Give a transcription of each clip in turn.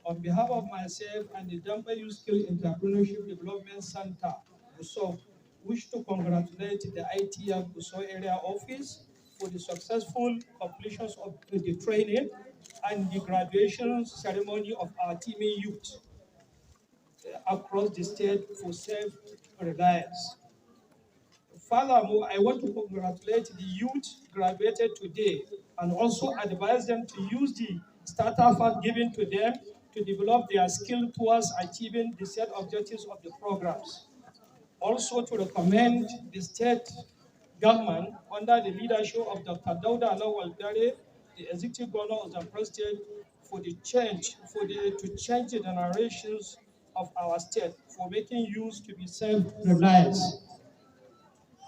On behalf of myself and the Dampa Youth Skill Entrepreneurship Development Center, Gusau, wish to congratulate the ITF Gusau Area Office for the successful completion of the training and the graduation ceremony of our teaming youth across the state for self-reliance. Furthermore, I want to congratulate the youth graduated today and also advise them to use the starter fund given to them to develop their skill towards achieving the set objectives of the programs. Also to recommend the state government under the leadership of Dr. Dauda Lawal Dare, the executive governor of the state, to change the generations of our state, for making youth to be self-reliant.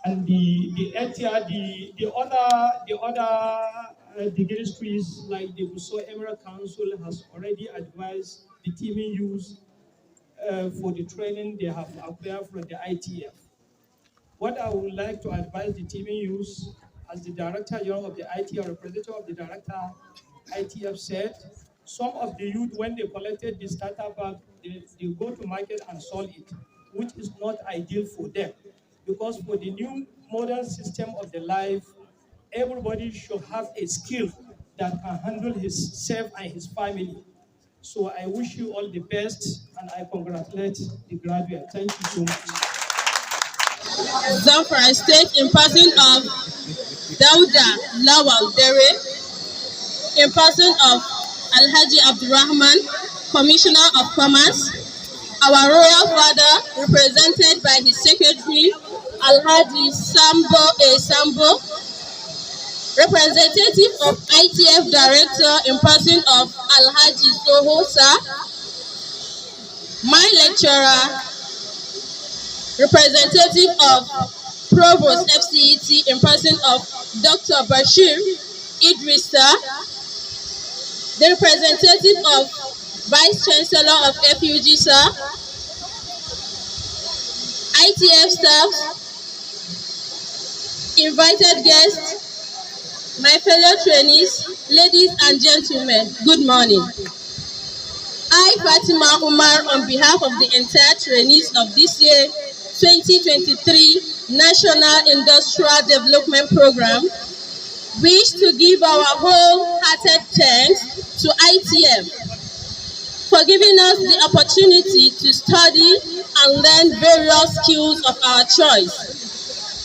And the other degrees like the Gusau Emirate Council has already advised the teaming youth for the training they have acquired from the ITF. What I would like to advise the teaming youth, as the Director General of the ITF, representative of the Director ITF said, some of the youth, when they collected the starter bag, they go to market and sell it, which is not ideal for them. Because for the new modern system of the life, everybody should have a skill that can handle himself and his family. So I wish you all the best, and I congratulate the graduate. Thank you so much. Zamfara State, in person of Dauda Lawal Dere, in person of Alhaji Abdurrahman, Commissioner of Commerce, our royal father, represented by his secretary, Alhaji Sambo A. Sambo, representative of ITF Director in person of Alhaji Sohosa, my lecturer, representative of Provost FCET in person of Dr. Bashir Idrissa, the representative of Vice Chancellor of FUG, sir, ITF staff, invited guests, my fellow trainees, ladies and gentlemen, good morning. I, Fatima Umar, on behalf of the entire trainees of this year 2023 National Industrial Development Program, wish to give our wholehearted thanks to ITF for giving us the opportunity to study and learn various skills of our choice,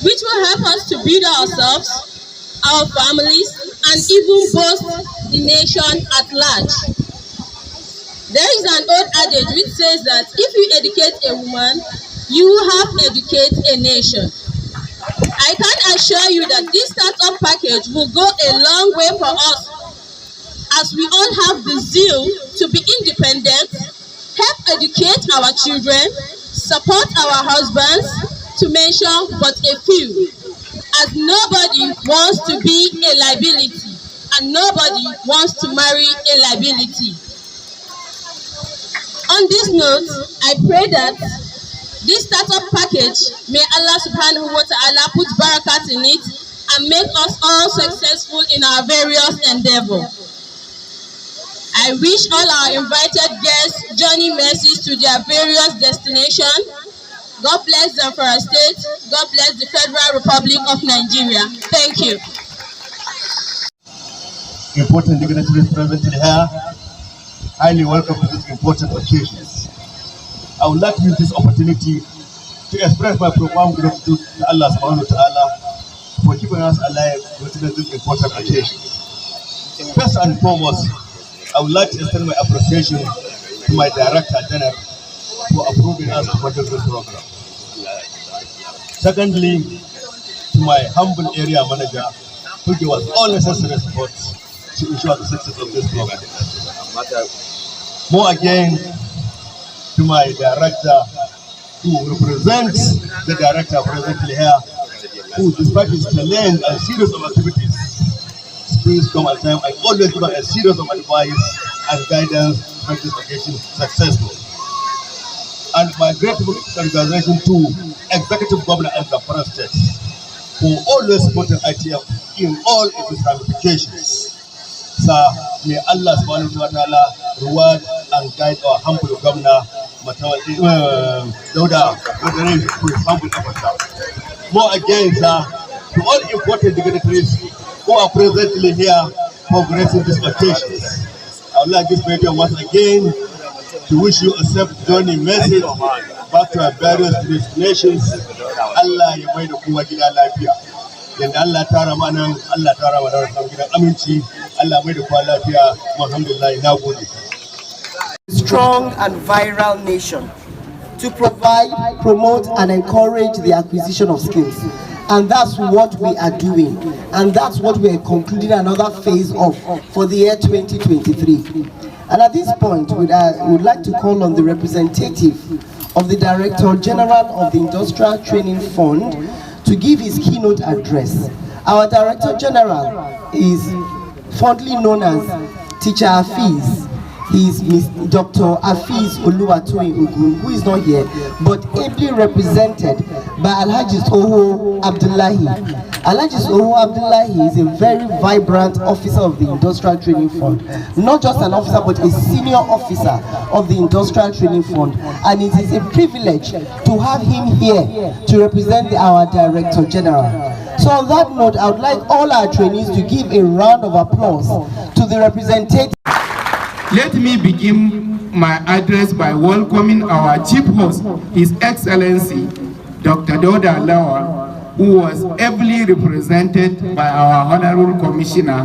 which will help us to build ourselves, our families, and even boost the nation at large. There is an old adage which says that if you educate a woman, you have educated a nation. I can assure you that this startup package will go a long way for us, as we all have the zeal to be independent, help educate our children, support our husbands, to mention but a few, as nobody wants to be a liability and nobody wants to marry a liability. On this note, I pray that this startup package, may Allah subhanahu wa ta'ala put barakat in it and make us all successful in our various endeavors. I wish all our invited guests journey mercies to their various destinations. God bless Zamfara State. God bless the Federal Republic of Nigeria. Thank you. Important dignitaries present here, highly welcome to this important occasion. I would like to use this opportunity to express my profound gratitude to Allah subhanahu wa ta'ala for keeping us alive within this important occasion. First and foremost, I would like to extend my appreciation to my Director General for approving us to conduct this program. Secondly, to my humble area manager, who gave us all necessary support to ensure the success of this program. More again, to my director, who represents the director presently here, who, despite his challenge and series of activities, springs come at time, I always give a series of advice and guidance to make this occasion successful. And my grateful congratulations to Executive Governor and the First State for always supporting ITF in all its ramifications. Sir, may Allah subhanahu wa ta'ala reward and guide our humble governor, Dauda, for his humble efforts. More again, sir, to all important dignitaries who are presently here for gracing this occasion. I would like this meeting once again to wish you a safe journey message back to our various destinations. Allah ya mai da kowa gida lafiya. Yanda Allah tara mana, Allah tara mana da gidan aminci. Allah mai da kowa lafiya. Alhamdulillah, na gode. Strong and viral nation to provide, promote, and encourage the acquisition of skills. And that's what we are doing. And that's what we are concluding another phase of for the year 2023. And at this point, we would like to call on the representative of the Director General of the Industrial Training Fund to give his keynote address. Our Director General is fondly known as Teacher Hafiz. He is Dr. Hafiz Oluwatoyin Ogun, who is not here, but ably represented by Alhaji Oho Abdullahi. Alhaji Oho Abdullahi is a very vibrant officer of the Industrial Training Fund. Not just an officer, but a senior officer of the Industrial Training Fund. And it is a privilege to have him here to represent our Director General. So on that note, I would like all our trainees to give a round of applause to the representative. Let me begin my address by welcoming our chief host, His Excellency Dr. Dauda Lawal, who was ably represented by our Honorable Commissioner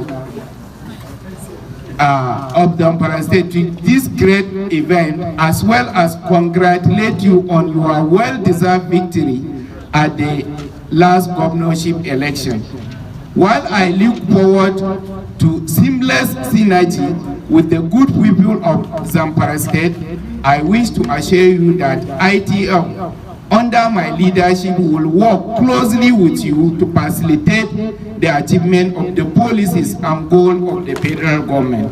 of the Zamfara State to this great event, as well as congratulate you on your well-deserved victory at the last governorship election. While I look forward to seamless synergy with the good people of Zamfara State, I wish to assure you that ITF, under my leadership, will work closely with you to facilitate the achievement of the policies and goals of the federal government.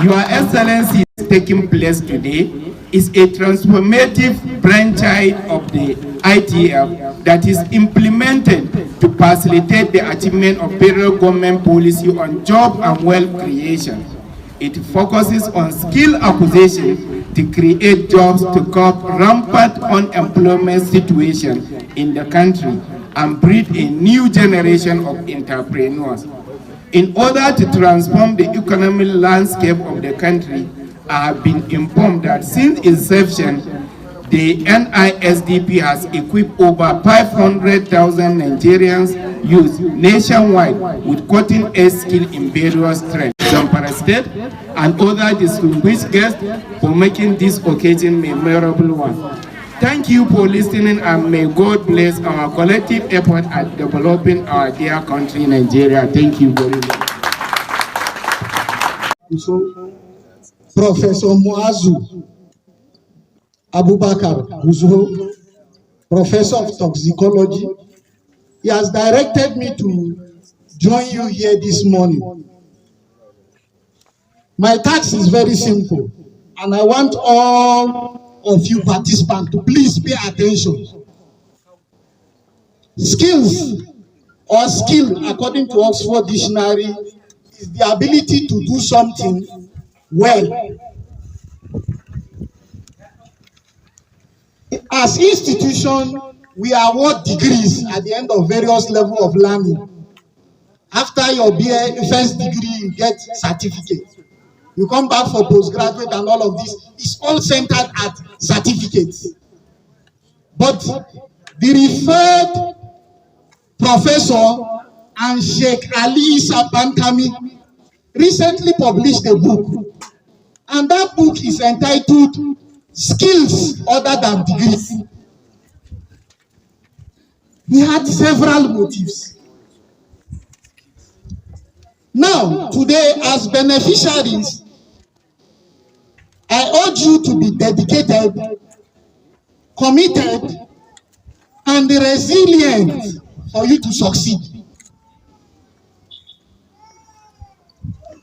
Your Excellency is taking place today is a transformative franchise of the ITF that is implemented to facilitate the achievement of federal government policy on job and wealth creation. It focuses on skill acquisition to create jobs to curb rampant unemployment situation in the country and breed a new generation of entrepreneurs. In order to transform the economic landscape of the country, I have been informed that since inception, the NISDP has equipped over 500,000 Nigerians youth nationwide with cutting-edge skills in various trades. Zamfara State and other distinguished guests for making this occasion a memorable one. Thank you for listening, and may God bless our collective effort at developing our dear country, Nigeria. Thank you very much. Professor Muazu Abubakar Uzo, Professor of Toxicology. He has directed me to join you here this morning. My task is very simple, and I want all of you participants to please pay attention. Skills or skill, according to Oxford Dictionary, is the ability to do something well. As institution, we award degrees at the end of various levels of learning. After your first degree, you get certificate. You come back for postgraduate and all of this. It's all centered at certificates. But the referred professor and Sheikh Ali Sabankami recently published a book And that book is entitled Skills Other Than Degrees. We had several motives. Now, today, as beneficiaries, I urge you to be dedicated, committed, and resilient for you to succeed.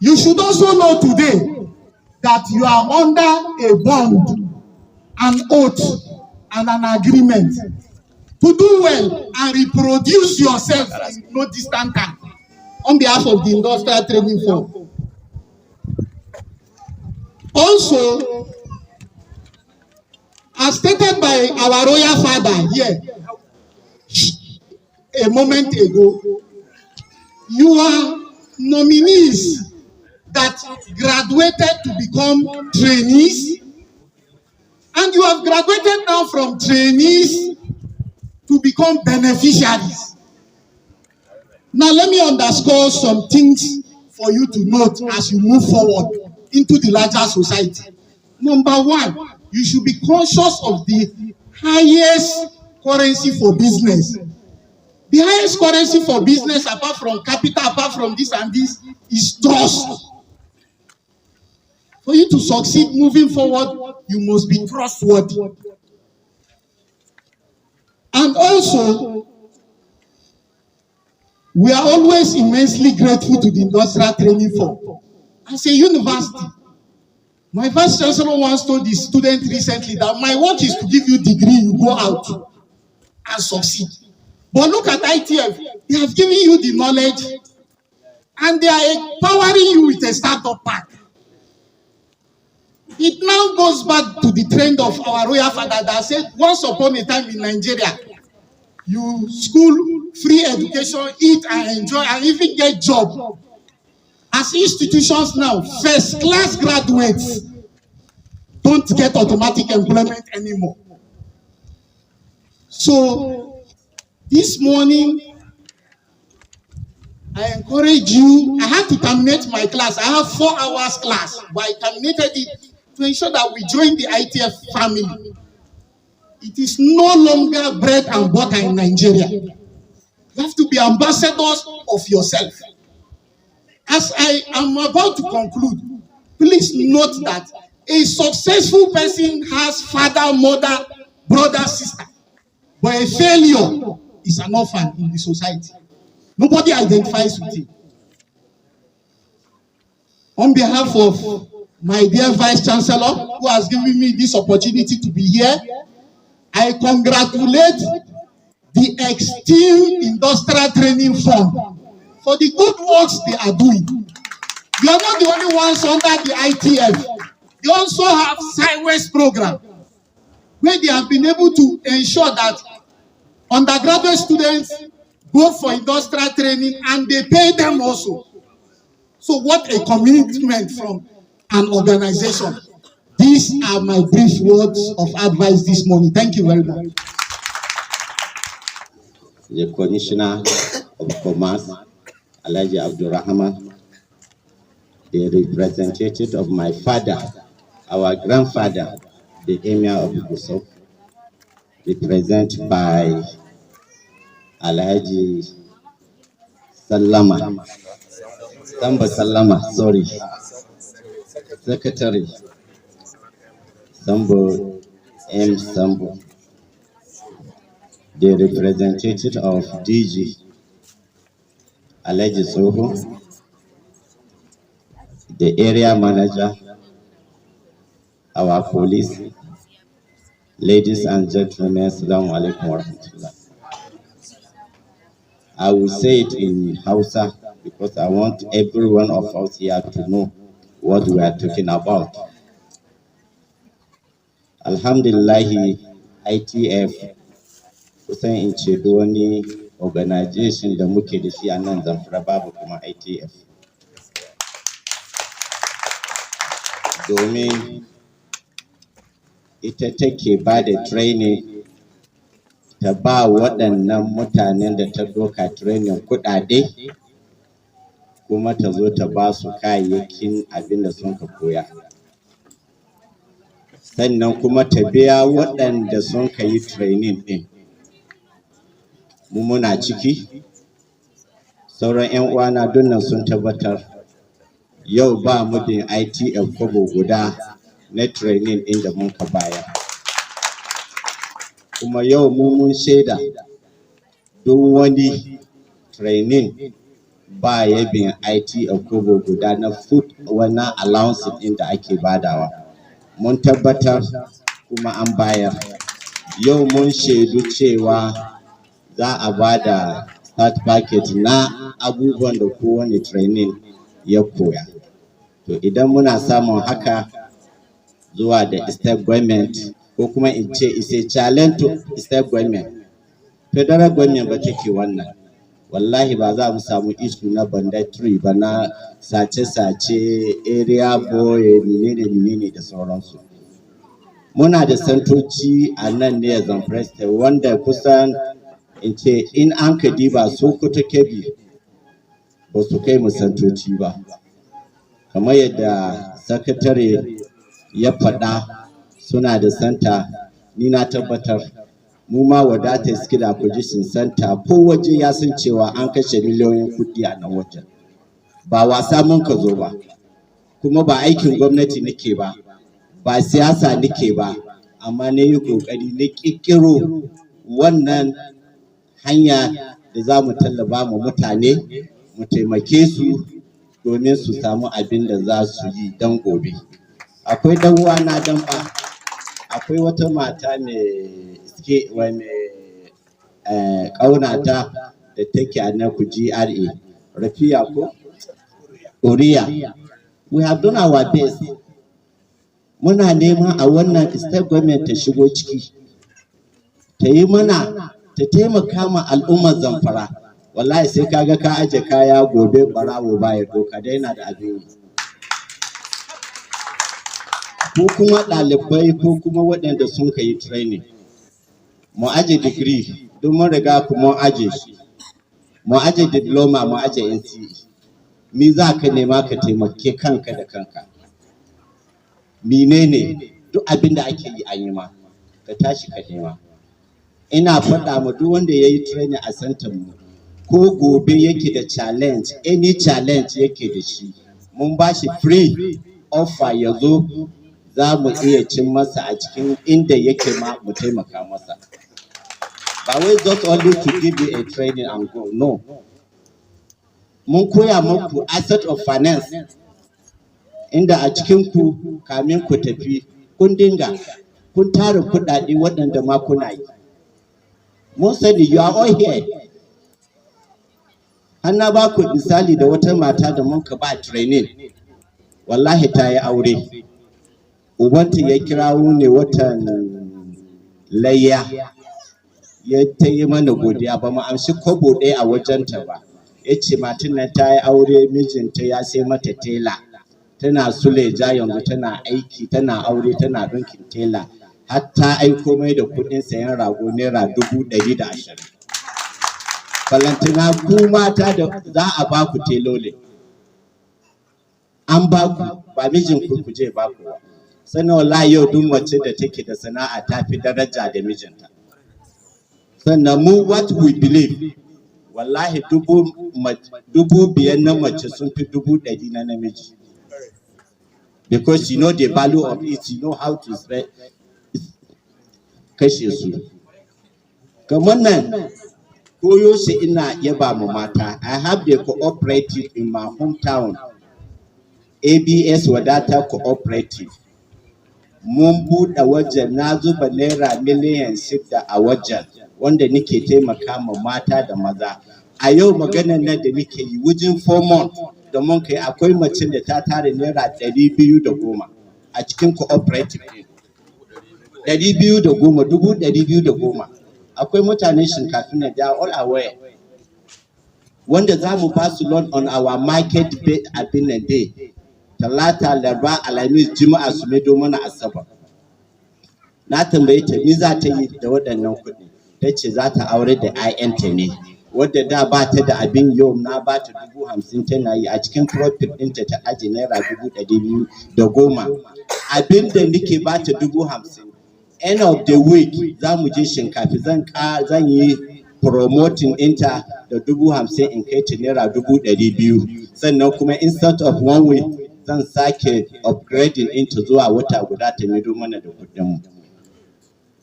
You should also know today that you are under a bond, an oath, and an agreement to do well and reproduce yourself in no distant time on behalf of the Industrial Training Fund. Also, as stated by our royal father here a moment ago, you are nominees that graduated to become trainees, and you have graduated now from trainees to become beneficiaries. Now, let me underscore some things for you to note as you move forward into the larger society. Number one, you should be conscious of the highest currency for business. The highest currency for business, apart from capital, apart from this and this, is trust. For you to succeed moving forward, you must be trustworthy. And also, we are always immensely grateful to the Industrial Training Fund. As a university, my vice chancellor once told the student recently that my work is to give you degree, you go out and succeed. But look at ITF, they have given you the knowledge and they are empowering you with a startup pack. It now goes back to the trend of our royal father that said once upon a time in Nigeria, you school, free education, eat and enjoy, and even get job. As institutions now, first class graduates don't get automatic employment anymore. So this morning, I encourage you. I had to terminate my class. I have 4 hours class, but I terminated it to ensure that we join the ITF family. It is no longer bread and butter in Nigeria. You have to be ambassadors of yourself. As I am about to conclude, please note that a successful person has father, mother, brother, sister. But a failure is an orphan in the society. Nobody identifies with him. On behalf of my dear Vice Chancellor, who has given me this opportunity to be here, I congratulate the esteemed Industrial Training Fund for the good works they are doing. You are not the only ones under the ITF. They also have Sideways program, where they have been able to ensure that undergraduate students go for industrial training and they pay them also. So what a commitment from an organization. These are my brief words of advice this morning. Thank you very much. The Commissioner of Commerce, Alhaji Abdurrahman, the representative of my father, our grandfather, the Emir of Gusau, represented by Alhaji Sallama, Samba Sallama, sorry, Secretary Sambo M. Sambo, the representative of DG, Alhaji Soho, the area manager, our police, ladies and gentlemen, Assalamu alaikum wa rahmatullah. I will say it in Hausa because I want every one of us here to know what we are talking about. Alhamdulillah, ITF, kusan in ce wani organization da muke da shi a nan Zamfara babu kuma ITF. Domin ita take ba da training, ta ba waɗannan mutanen da ta doka training kuɗaɗe, kuma ta zo ta ba su kayayyakin abin da sun ka koya. sannan kuma ta biya waɗanda sun ka yi training ɗin. Mu muna ciki, sauran 'yan uwana dunnan sun tabbatar yau ba mu da ITF kobo guda na training ɗin da mun ka bayar. Kuma yau mun shaida duk wani training ba ya bin ITF kobo guda na food wannan allowance ɗin da ake badawa. Mun tabbatar kuma an bayar. Yau mun shaidu cewa za a ba da start package na abubuwan da kowane training ya koya. To idan muna samun haka zuwa da state government ko kuma in ce is a challenge to state government, federal government ba take wannan, wallahi ba za mu samu issue na banditry ba, na sace-sace, area boy, menene da sauransu. Muna da santoci a nan ne Zamfara State wanda kusan in ce in an ka diba Sokoto Kebbi ba su kai mu santoci ba. Kamar yadda sakatare ya faɗa suna da santa, ni na tabbatar mu ma wadatar skill acquisition center ko waje ya san cewa an kashe miliyoyin kuɗi a nan wajen. Ba wasa mun ka zo ba, kuma ba aikin gwamnati nake ba, ba siyasa nake ba, amma na yi ƙoƙari na ƙirƙiro wannan hanya da za mu tallaba mu mutane, mu taimake su domin su samu abin da za su yi don gobe. Akwai ɗan uwana dan ba, akwai wata mata mai ƙaunata da take a nan ku GRA, Rafiya ko Oriya. We have done our best. Muna neman a wannan state government ta shigo ciki, ta yi mana, ta taimaka ma al'ummar Zamfara. Wallahi sai kaga ka aje kaya gobe barawo baya doka, dai yana da abin yi. Ko kuma ɗalibai ko kuma waɗanda sun kai training, mu aje degree don mun riga ku mun aje shi, mu aje diploma, mu aje NCE. Me za ka nema ka taimake kanka da kanka? Menene duk abin da ake yi an yi ma, ka tashi ka nema. Ina faɗa ma duk wanda ya yi training a center mu, ko gobe yake da challenge, any challenge yake da shi, mun ba shi free offer ya zo, za mu iya cin masa a cikin inda yake ma mu taimaka masa. Ba wai just only to give you a training and go, no. Mun koya muku asset of finance, inda a cikin ku kamin ku tafi kun dinga kun tara kuɗaɗe waɗanda ma kuna yi. Mun sani you are all here. Har na ba ku misali da wata mata da mun ka ba training, wallahi ta yi aure. Ubanta ya kirawo ne watan layya, ya ta yi mana godiya, ba mu amshi kobo ɗaya a wajenta ba. Ya ce matan nan ta yi aure, mijinta ya sai mata tela, tana Suleja yanzu tana aiki, tana aure, tana ɗinkin tela, har ta aiko mai da kuɗin sayan rago naira 120. Balantana ku mata da za a ba ku telole, an ba ku, ba mijin ku je ba ku ba. Sannan wallahi yau duk mace da take da sana'a ta fi daraja da mijinta. Sannan mu what we believe, wallahi 5,000 na mace sun fi 100 na namiji. Because you know the value of it, you know how to spread kashe su. Kamar nan koyo shi ina yaba mu mata. I have the cooperative in my hometown, ABS Wadata Cooperative. Mun buɗe wajen, na zuba naira miliyan 6 a wajen wanda nake taimaka ma mata da maza. A yau maganar nan da nake yi within 4 months da mun kai, akwai mace da ta tare naira 210 a cikin cooperative ɗin. 210. Akwai mutanen shinkafi na da all aware wanda za mu ba su loan on our market abin nan day. Talata, Laraba, Alhamis, Juma'a su maido mana Asabar. Na tambaye ta me za ta yi da waɗannan kuɗi. Ta ce za ta aure da 'ya'yanta ne. wadda da ba ta da abin yau na ba ta 50,000 tana yi a cikin profit ɗinta ta aji naira 210 abin da nake ba ta 50,000 end of the week za mu je shinkafi zan yi promoting ɗinta da 50,000 in kai ta naira 200,000 sannan kuma instead of one week zan sake upgrading ɗinta zuwa wata guda ta mido mana da kuɗinmu.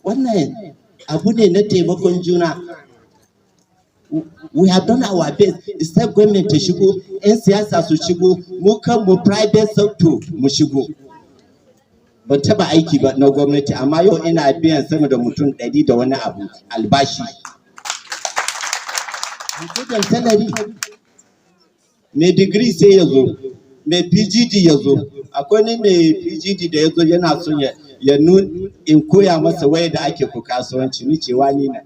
Wannan abu ne na taimakon juna. We have done our best. State government ta shigo, 'yan siyasa su shigo, mu kanmu private sector mu shigo. Ban taba aiki ba na gwamnati, amma yau ina biyan sama da mutum 100 da wani abu albashi. Mutum salary, mai digiri sai ya zo, mai PGD ya zo. Akwai ne mai PGD da ya zo yana son ya in koya masa waya da ake ku kasuwanci, ni cewa ni na.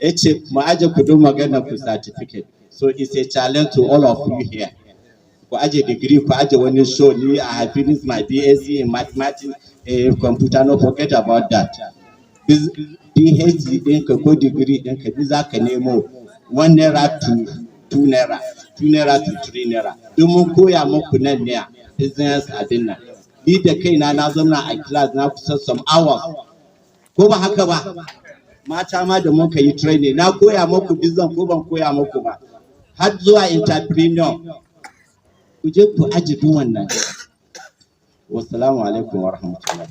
Yace mu aje ku don magana ku certificate. So it's a challenge to all of you here. Ku aje degree, ku aje wani show. Ni I have finished my BSc in mathematics, computer, no forget about that. PhD ɗinka ko degree ɗinka bi za ka nemo 1 naira to 2 naira, 2 naira to 3 naira. Don mun koya muku nan ne a business abin nan. Ni da kaina na zauna a class na kusa some hours. Ko ba haka ba? Mata ma da muka yi training na koya muku business ko ban koya muku ba. Har zuwa entrepreneur. Ku je ku aji duk wannan. Wassalamu alaikum wa rahmatullahi.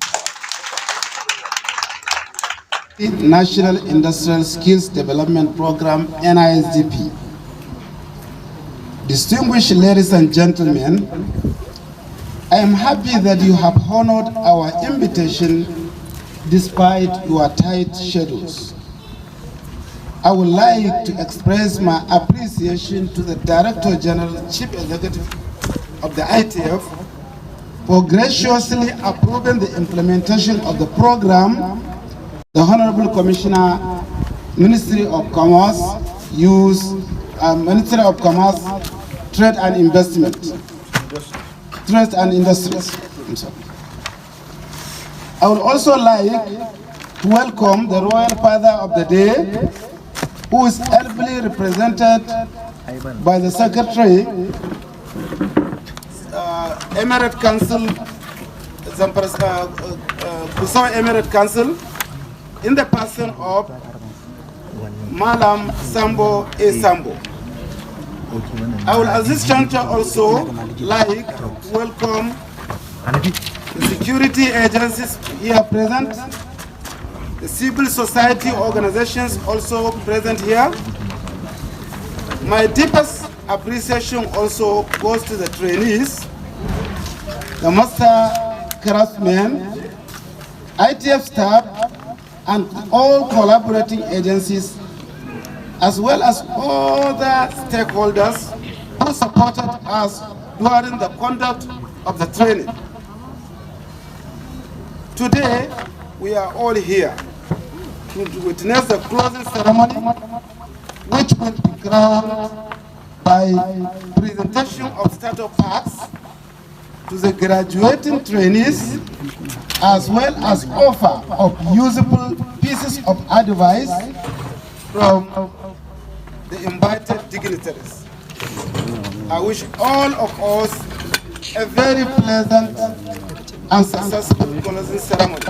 National Industrial Skills Development Program, NISDP. Distinguished ladies and gentlemen, I am happy that you have honored our invitation despite your tight schedules. I would like to express my appreciation to the Director General, Chief Executive of the ITF for graciously approving the implementation of the program. The Honorable Commissioner, Ministry of Commerce, Ministry of Commerce, Trade and Investment, Trade and Industries. I'm sorry. I would also like to welcome the Royal Father of the Day, who is ably represented by the Secretary, Emirate Council, Kusau Emirate Council, in the person of Malam Sambo A. Sambo. I will at this juncture also like to welcome the security agencies here present, the civil society organizations also present here. My deepest appreciation also goes to the trainees, the master craftsmen, ITF staff, and all collaborating agencies, as well as all the stakeholders who supported us during the conduct of the training. Today, we are all here to witness the closing ceremony, which will be crowned by presentation of startup packs to the graduating trainees, as well as offer of usable pieces of advice from the invited dignitaries. I wish all of us a very pleasant and successful closing ceremony.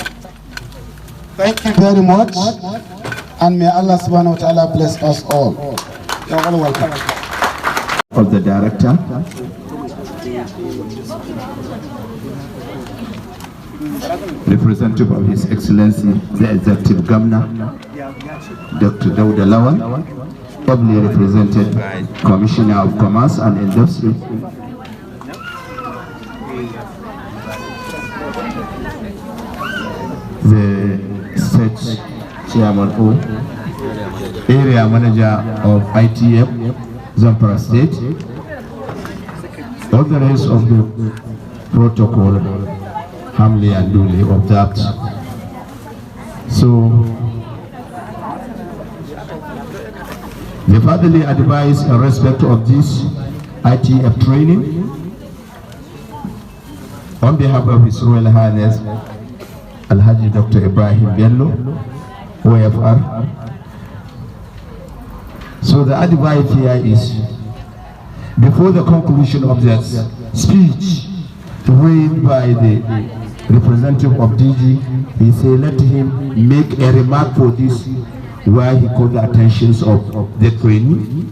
Thank you very much, and may Allah subhanahu wa ta'ala bless us all. You're all welcome. Of the director, representative of His Excellency the Executive Governor, Dr. Dauda Lawal, ably represented by Commissioner of Commerce and Industry, the State Chairman or Area Manager of ITF, Zamfara State, all the rest of the protocol humbly and duly observed. So, the fatherly advice in respect of this ITF training, on behalf of His Royal Highness Alhaji Dr. Ibrahim Bello, OFR, So the advice here is, before the conclusion of the speech read by the representative of DG, he said let him make a remark for this, where he called the attentions of the trainee.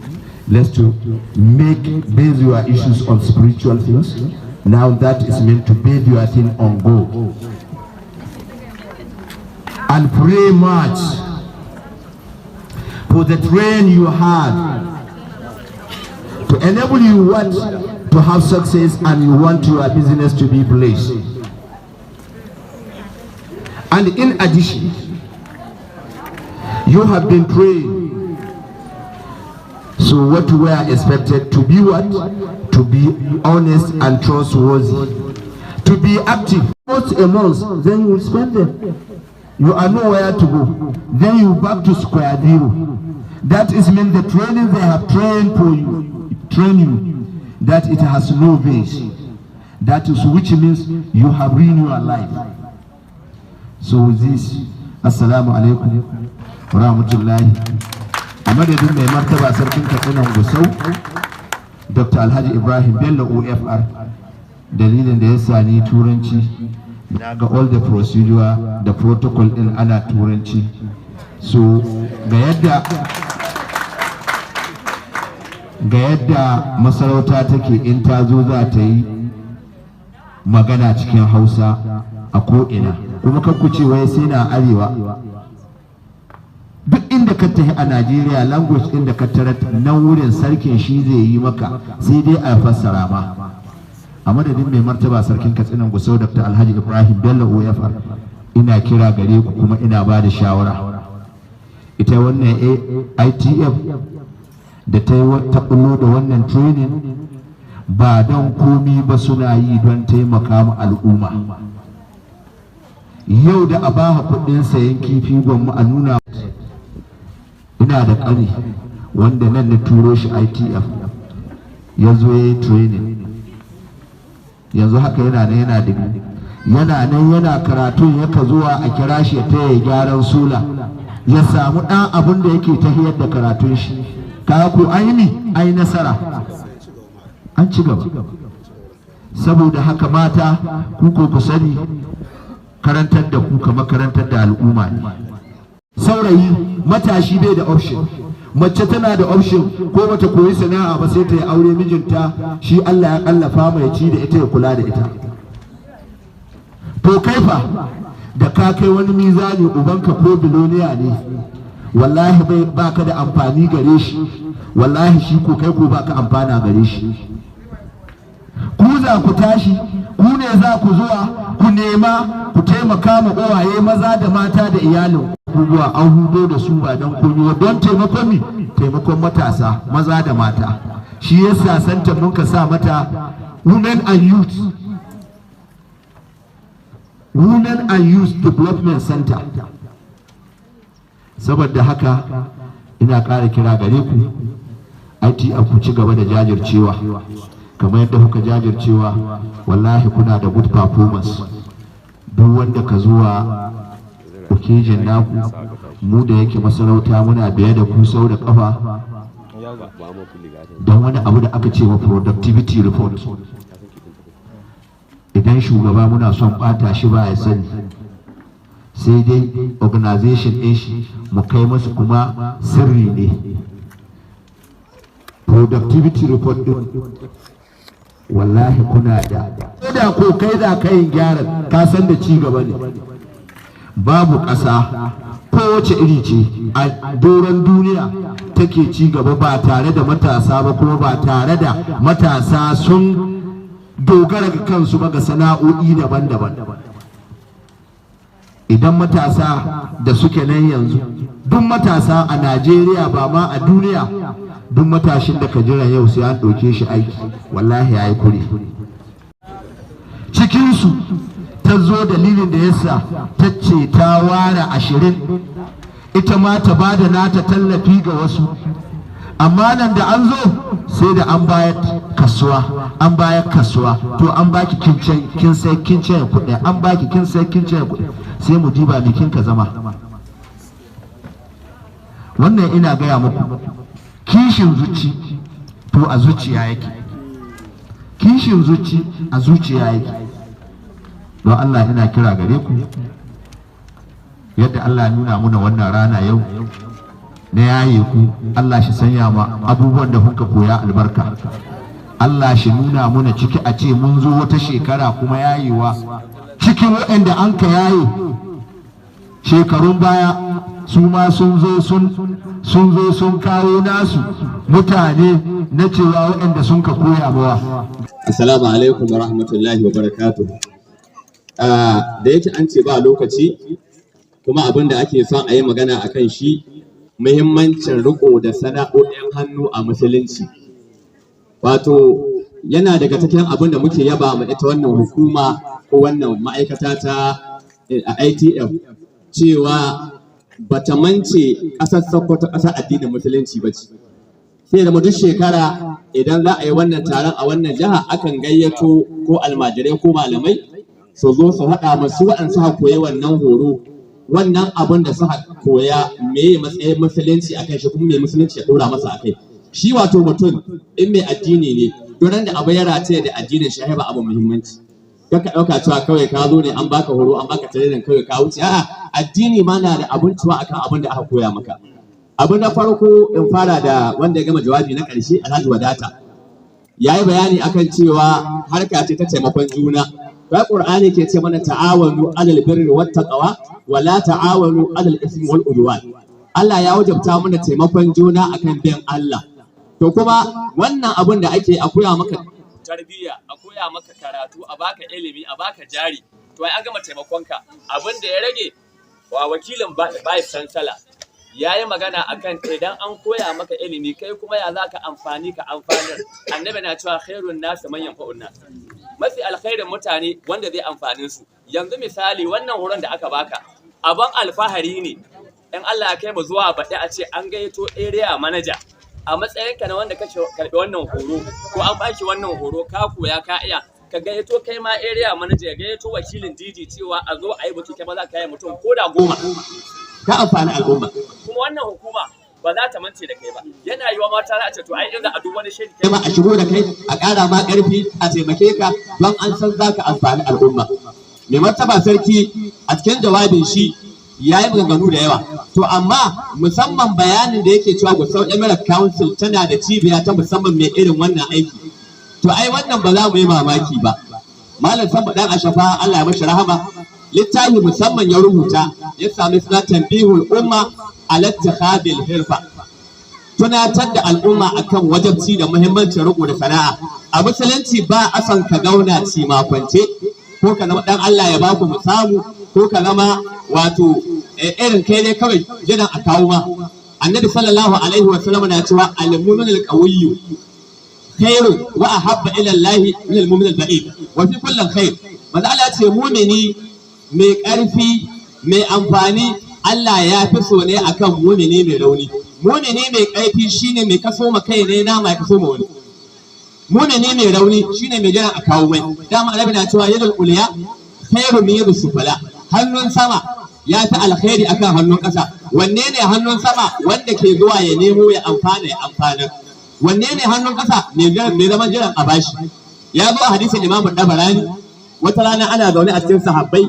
Let's to base your issues on spiritual things. Now that is meant to base your thing on God. And pray much for the train you had to enable you want to have success and you want your business to be blessed. And in addition, you have been trained. So what we are expected to be what? To be honest and trustworthy. To be active. Once a month, then you will spend them. You are nowhere to go. Then you back to square zero. That is mean the training they have trained for you, train you, that it has no base. That is which means you have ruined your life. So with this, assalamu alaikum wa rahmatullahi. A madadin mai martaba sarkin Katsina Gusau, Dr. Alhaji Ibrahim Bello OFR, dalilin da ya sani turanci, na ga all the procedure, the protocol din ana turanci. So ga yadda masarauta take in ta zo za ta yi magana cikin Hausa a ko'ina, kuma kan ku ce wai sai na arewa. Duk inda ka tafi a Najeriya, language din da ka tarar nan wurin sarkin shi zai yi maka, sai dai a fassara ma. A madadin mai martaba sarkin Katsina Gusau Dr. Alhaji Ibrahim Bello OFR, ina kira gare ku kuma ina ba da shawara. Ita wannan ITF da ta yi ta bullo da wannan training ba don komi ba, suna yi don taimaka ma al'umma. Yau da a ba kuɗin sayan kifi gwamma a nuna. Ina da ƙari wanda nan na turo shi ITF ya zo ya yi training, yanzu haka yana nan yana digiri, yana nan yana karatun yaka zuwa a kira shi ta yi gyaran sula ya samu ɗan abin da yake tahiyar da karatun shi. Ka ku ai nasara, an ci gaba. Saboda haka mata ku sani, karantar da ku kamar karantar da al'umma ne. Saurayi matashi bai da option, mace tana da option, ko bata koyi sana'a ba sai ta yi aure, mijinta shi Allah ya kallafa mai ci da ita ya kula da ita. To kaifa da ka kai wani mizani ubanka ko biloniya ne, wallahi baka da amfani gare shi, wallahi shi ko kai ko baka amfana gare shi. Ku za ku tashi, ku ne za ku zuwa ku nema ku taimaka ma uwaye maza da mata da iyalin. Abubuwa an hudo da su ba don koyo, don taimakon matasa maza da mata. Shi yasa santa mun ka sa mata Women and Youth Development Center. Saboda haka ina ƙara kira gare ku ITF ku ci gaba da jajircewa kamar yadda kuka jajircewa. Wallahi kuna da good performance. Duk wanda ka zuwa occasion naku, mu da yake masarauta muna biye da ku sau da kafa don wani abu da aka ce wa productivity report. Idan shugaba muna son bata shi ba ya sani, sai dai organization ɗin shi mu kai masu kuma sirri ne. Productivity report ɗin wallahi kuna da ko kai da kayin gyaran ka san da ci gaba ne. Babu ƙasa kowace iri ce a doron duniya take ci gaba ba tare da matasa ba, kuma ba tare da matasa sun dogara ga kansu ba ga sana'o'i daban-daban. Idan matasa da suke nan yanzu, duk matasa a Najeriya ba ma a duniya, duk matashin da ka jira yau sai an ɗauke shi aiki, wallahi ya yi kure. Cikinsu ta zo dalilin da yasa ta ce ta ware 20 ita ma ta ba da nata tallafi ga wasu, amma nan da an zo sai da an bayar kasuwa, to an baki kin sai kuɗi, an baki kin sai kuɗi, sai mu diba bikin ka zama. Wannan ina gaya muku kishin zuci to a zuciya yake, kishin zuci a zuciya yake. Don Allah ina kira gare ku, yadda Allah nuna muna wannan rana yau na yaye ku, Allah shi sanya ma abubuwan da kuka koya albarka. Allah shi nuna muna ciki a ce mun zo wata shekara kuma yayewa cikin waɗanda an ka yaye shekarun baya su ma sun zo sun kawo nasu mutane na cewa waɗanda sun ka koya mawa. Assalamu alaikum wa rahmatullahi wa barakatuh. Da yake an ce ba lokaci kuma abin da ake son a yi magana a kan shi muhimmancin riko da sana'o'in hannu a musulunci. Wato yana daga cikin abin da muke yaba ma ita wannan hukuma ko wannan ma'aikata ta ITF cewa bata mance ƙasar Sokoto ƙasar addinin musulunci ba ce. Sai da duk shekara idan za a yi wannan taron a wannan jiha akan gayyato ko almajirai ko malamai su zo su haɗa masu waɗansu ha koyi wannan horo, wannan abin da suka koya me matsayin musulunci akai shi kuma me musulunci ya ɗora masa akai. Shi wato mutum in mai addini ne don da abu ya rataye da addinin shi ba abu muhimmanci. Kaka ɗauka cewa kawai ka zo ne an baka horo an baka training kawai ka wuce, a'a addini ma na da abun cewa akan abin da aka koya maka. Abu na farko in fara da wanda ya gama jawabi na ƙarshe, Alhaji Wadata ya yi bayani akan cewa harka ce ta taimakon juna. Bai Qur'ani ke ce mana ta'awanu alal birri wat taqwa wa la ta'awanu alal ismi wal udwan. Allah ya wajabta mana taimakon juna akan bin Allah. To kuma wannan abin da ake a koya maka tarbiyya, a koya maka karatu, a baka ilimi, a baka jari, to ai an gama taimakonka. Abin da ya rage wa wakilin bai sansala ya yi magana akan idan an koya maka ilimi kai kuma ya za ka amfani ka amfanar. Annabi na cewa khairun nasu man yanfa'un nas, mafi alkhairin mutane wanda zai amfanin su. Yanzu misali wannan horon da aka baka abin alfahari ne in Allah ya kai mu zuwa baɗi a ce an gayyato area manager a matsayinka na wanda ka karɓi wannan horo ko an baki wannan horo ka koya ka iya, ka gayyato kai ma area manager ya gayyato wakilin DG cewa a zo a yi buki kai ma za ka yi mutum ko da 10 ka amfani al'umma. Kuma wannan hukuma ba za ta mance da kai ba. Yana yiwa mata za a ce to ai inda a duk wani shiri kai ma a shigo da kai a ƙara ma ƙarfi a taimake ka don an san za ka amfani al'umma. Mai martaba sarki a cikin jawabin shi ya yi maganganu da yawa, to amma musamman bayanin da yake cewa Gusau Emirate Council tana da cibiya ta musamman mai irin wannan aiki, to ai wannan ba za mu yi mamaki ba. Malam Samba dan Ashafa Allah ya mashi rahama littafi musamman ya rubuta ya sami suna tanbihul umma ala ittikhadil hirfa, tunatar da al'umma akan wajabci da muhimmancin riko da sana'a. A musulunci ba a son ka gauna ci makwance ko ka zama dan Allah ya baku mu samu ko ka zama wato irin kai ne kawai jiran a kawo ma. Annabi sallallahu alaihi wa sallam na cewa al-mu'min al-qawiyyu khairun wa ahabba ila Allah min al-mu'min al-ba'id wa fi kulli khair. Manzo Allah ya ce mu'mini mai ƙarfi mai amfani Allah ya fi so ne akan mu'mini mai rauni. Mu'mini mai ƙarfi shine mai kaso ma kai ne na mai kaso ma wani. Mu'mini mai rauni shine mai jiran a kawo mai. Dama Annabi na cewa yadul ulya khairu min yadus sufala. Hannun sama ya fi alkhairi akan hannun ƙasa. Wanne ne hannun sama? Wanda ke zuwa ya nemo ya amfana ya amfana. Wanne ne hannun ƙasa? Mai zaman jiran a bashi. Ya zo a hadisin Imam Dabarani, wata rana ana zaune a cikin sahabbai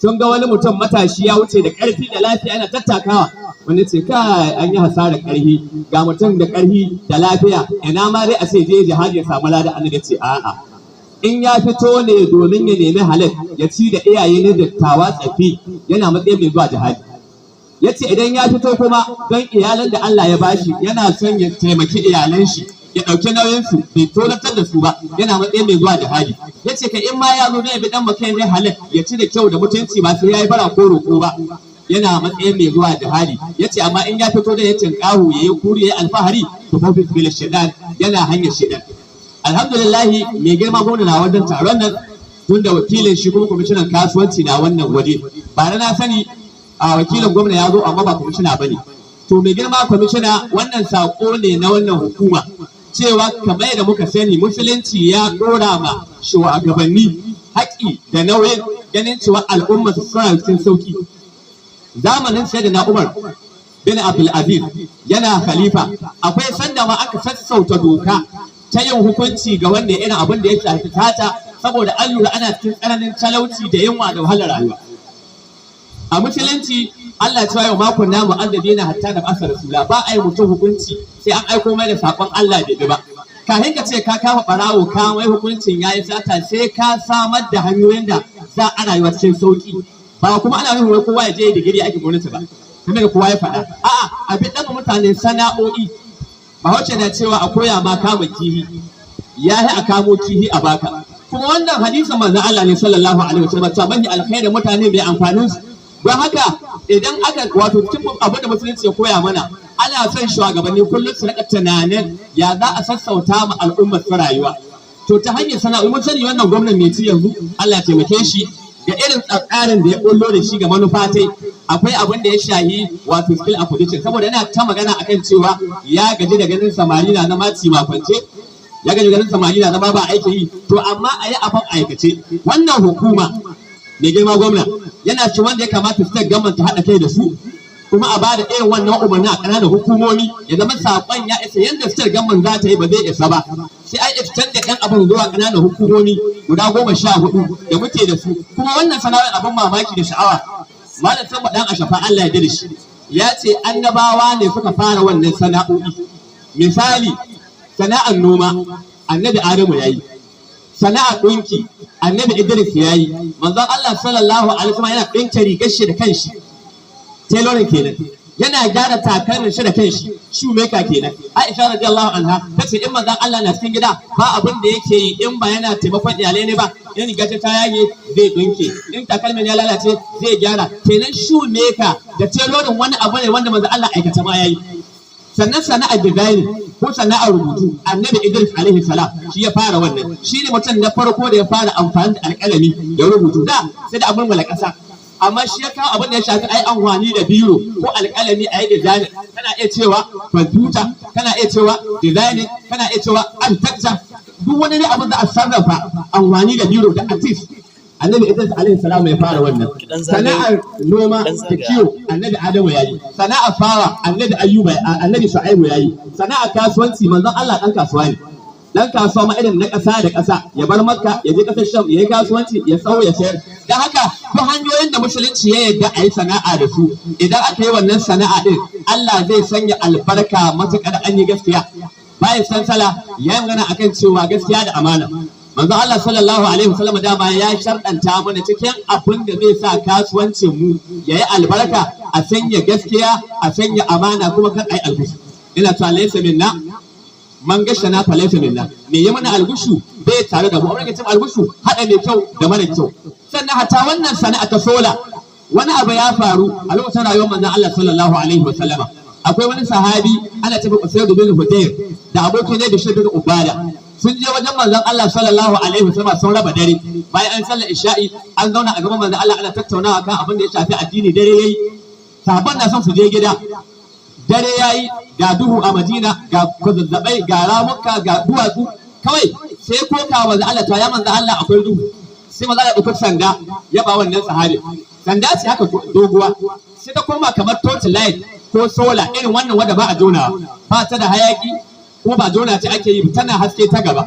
sun ga wani mutum matashi ya wuce da ƙarfi da lafiya yana tattakawa. Wani ce kai an yi hasarar ƙarfi, ga mutum da ƙarfi da lafiya, ina ma dai a ce je jihadi ya samu lada. Annabi ce a'a, in ya fito ne domin ya nemi halal ya ci da iyaye ne dattawa tsafi yana matsayin mai zuwa jihadi. Ya ce idan ya fito kuma don iyalan da Allah ya bashi yana son ya taimaki iyalan shi ya ɗauki nauyinsu bai tolatar da su ba yana matsayin mai zuwa jihadi. Ya ce kai in ma ya zo zai bi dan makai ne halal ya ci da kyau da mutunci ba sai ya yi bara ko roƙo ba yana matsayin mai zuwa jihadi. Ya ce amma in ya fito da ya tinƙahu ya yi kuri ya yi alfahari to fa fi bil shaitan yana hanyar shaitan. Alhamdulillahi mai girma gwamna na wajen taron nan tun da wakilin shi kuma kwamishinan kasuwanci na wannan waje. Ba na sani a wakilin gwamna ya zo amma ba kwamishina ba ne. To mai girma kwamishina wannan saƙo ne na wannan hukuma cewa kamar yadda muka sani musulunci ya ɗora ma shugabanni haƙƙi da nauyin ganin cewa al'umma su suna cikin sauƙi. Zamanin sai da na Umar bin Abdul Aziz yana khalifa akwai sanda ma aka sassauta doka ta yin hukunci ga wanda irin abin da ya shafi tata saboda an lura ana cikin tsananin talauci da yunwa da wahalar rayuwa. A musulunci Allah ta yau makon namu na hatta da basa rasula ba a yi mutum hukunci sai an aiko mai da sakon Allah bai bi ba. Kafin ka ce ka kama barawo ka mai hukuncin yayi sata sai ka samar da hanyoyin da za a rayuwa cikin sauki. Ba kuma ana nufin wai kowa ya je digiri ake gwamnati ba. Kuma da kowa ya faɗa. A'a abin ɗaga mutane sana'o'i. Bahaushe na cewa a koya ma kama kihi ya yi a kamo kihi a baka. Kuma wannan hadisin manzon Allah ne sallallahu alaihi wasallam ta bani alkhairi mutane mai amfanin su. Don haka idan aka wato cikin abin da musulunci ya koya mana ana son shugabanni kullum su rika tunanin ya za a sassauta ma al'ummar su rayuwa. To ta hanyar sana'o'i mun sani wannan gwamnati mai ci yanzu Allah ya taimake shi ga irin tsarin da ya bullo da shi ga manufa tai akwai abin da ya shahi wato skill acquisition saboda yana ta magana akan cewa ya gaji da ganin samari na maci makwance ya gaji ganin samari na zama ba aiki yi to amma a yi abin aikace wannan hukuma mai girma gwamna yana ci wanda ya kamata state government ta haɗa kai da su kuma a bada irin wannan umarni a ƙananan hukumomi ya zama saƙon ya isa yadda state government za ta yi ba zai isa ba sai an extend da ɗan abin zuwa ƙananan hukumomi guda 14 da muke da su kuma wannan sana'ar abin mamaki da sha'awa malam san dan ashafa Allah ya da shi ya ce annabawa ne suka fara wannan sana'o'i misali sana'ar noma annabi Adamu yayi sana'ar ɗinki annabi Idris yayi manzon Allah sallallahu alaihi wasallam yana ɗinka rigar shi da kanshi tailoring kenan yana gyara takalmin shi da kanshi shoemaker kenan Aisha radiyallahu anha tace in manzon Allah na cikin gida ba abin da yake yi in ba yana taimakon iyalai ne ba in riga ta yage zai dinke in takalmin ya lalace zai gyara kenan shoemaker da tailoring wani abu ne wanda manzon Allah aikata ma yayi sannan sana'ar design ko sana'ar rubutu annabi Idris alaihi salam shi ya fara wannan shi ne mutum na farko da ya fara amfani da alƙalami da rubutu da sai da abin mala ƙasa amma shi ya kawo abin da ya shafi ai amfani da biro ko alƙalami a yi design kana iya cewa computer kana iya cewa design kana iya cewa architecture duk wani ne abin da a sarrafa amfani da biro da artist annabi Idris alaihi salam ya fara wannan sana'ar noma da kiwo annabi Adamu yayi sana'ar fawa annabi Ayyuba annabi Shu'aibu yayi sana'ar kasuwanci manzon Allah dan kasuwa ne dan kasuwa ma irin na ƙasa da ƙasa ya bar Makka ya je ƙasar Sham ya yi kasuwanci ya sau ya sayar dan haka ko hanyoyin da musulunci ya yarda a yi sana'a da su idan aka yi wannan sana'a din Allah zai sanya albarka matuƙar an yi gaskiya bayan sansala ya yi magana akan cewa gaskiya da amana manzo Allah sallallahu alaihi wasallam dama ya sharɗanta mana cikin abin da zai sa kasuwancin mu yayi albarka a sanya gaskiya a sanya amana kuma kan ai algushu ina ta laysa minna man gashana fa laysa minna me yi mana algushu bai tare da mu amma kace algushu hada mai kyau da mara kyau sannan hatta wannan sana'a ta sola wani abu ya faru a lokacin rayuwar manzo Allah sallallahu alaihi wasallam akwai wani sahabi ana tafi Usayd bin Hudayr da abokin ne da shi bin Ubada sun je wajen manzon Allah sallallahu alaihi wasallam sun raba dare bayan an sallar isha'i an zauna a gaban manzon Allah ana tattaunawa kan abin da ya shafi addini dare yayi sahabban na son su je gida dare yayi ga duhu a Madina ga kwazazzabai ga ramuka ga duwatsu kawai sai ko ka manzon Allah ta ya manzon Allah akwai duhu sai manzon Allah ɗaukar sanda ya ba wannan sahabi sanda ce haka doguwa sai ta koma kamar torch light ko sola irin wannan wanda ba a jona ba ta da hayaki kuma ba jona ce ake yi tana haske ta gaba